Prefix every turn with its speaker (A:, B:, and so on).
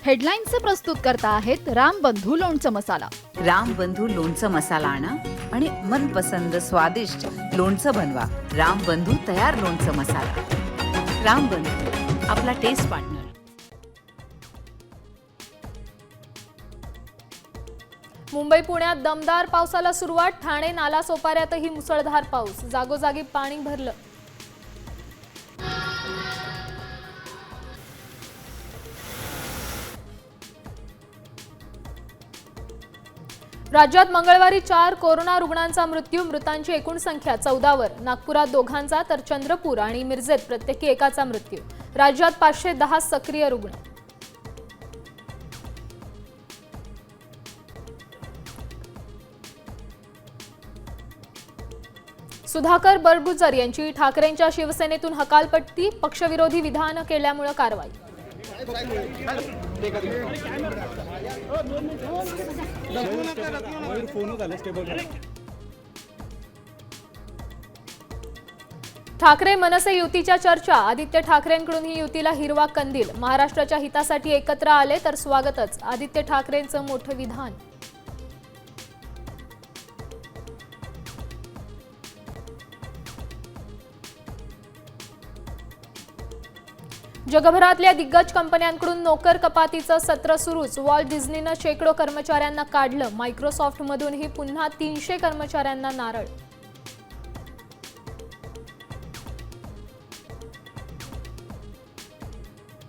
A: हेडलाईन्सचे प्रस्तुत करता आहेत रामबंधू लोणचं मसाला।
B: रामबंधू लोणचं मसाला आणा आणि मनपसंद स्वादिष्ट लोणचं बनवा। रामबंधू तयार लोणचं मसाला। रामबंधू आपला टेस्ट पार्टनर।
C: मुंबई पुण्यात दमदार पावसाला सुरुवात। ठाणे नालासोपाऱ्यातही मुसळधार पाऊस, जागोजागी पाणी भरलं। राज्यात मंगळवारी 4 कोरोना रुग्णांचा मृत्यू। मृतांची एकूण संख्या 14 वर। नागपुरात दोघांचा तर चंद्रपूर आणि मिरजेत प्रत्येकी एकाचा मृत्यू। राज्यात 510 सक्रिय रुग्ण। सुधाकर बरगुजर यांची ठाकरेंच्या शिवसेनेतून हकालपट्टी। पक्षविरोधी विधान केल्यामुळे कारवाई। ठाकरे मनसे युतीच्या चर्चा। आदित्य ठाकरेंकडून ही युतीला हिरवा कंदील। महाराष्ट्राच्या हितासाठी एकत्र आले तर स्वागतच, आदित्य ठाकरेंचं मोठं विधान। जगभरातल्या दिग्गज कंपन्यांकडून नोकर कपातीचं सत्र सुरूच। वॉल्ट डिझनीनं शेकडो कर्मचाऱ्यांना काढलं। मायक्रोसॉफ्टमधूनही पुन्हा 300 कर्मचाऱ्यांना नारळ।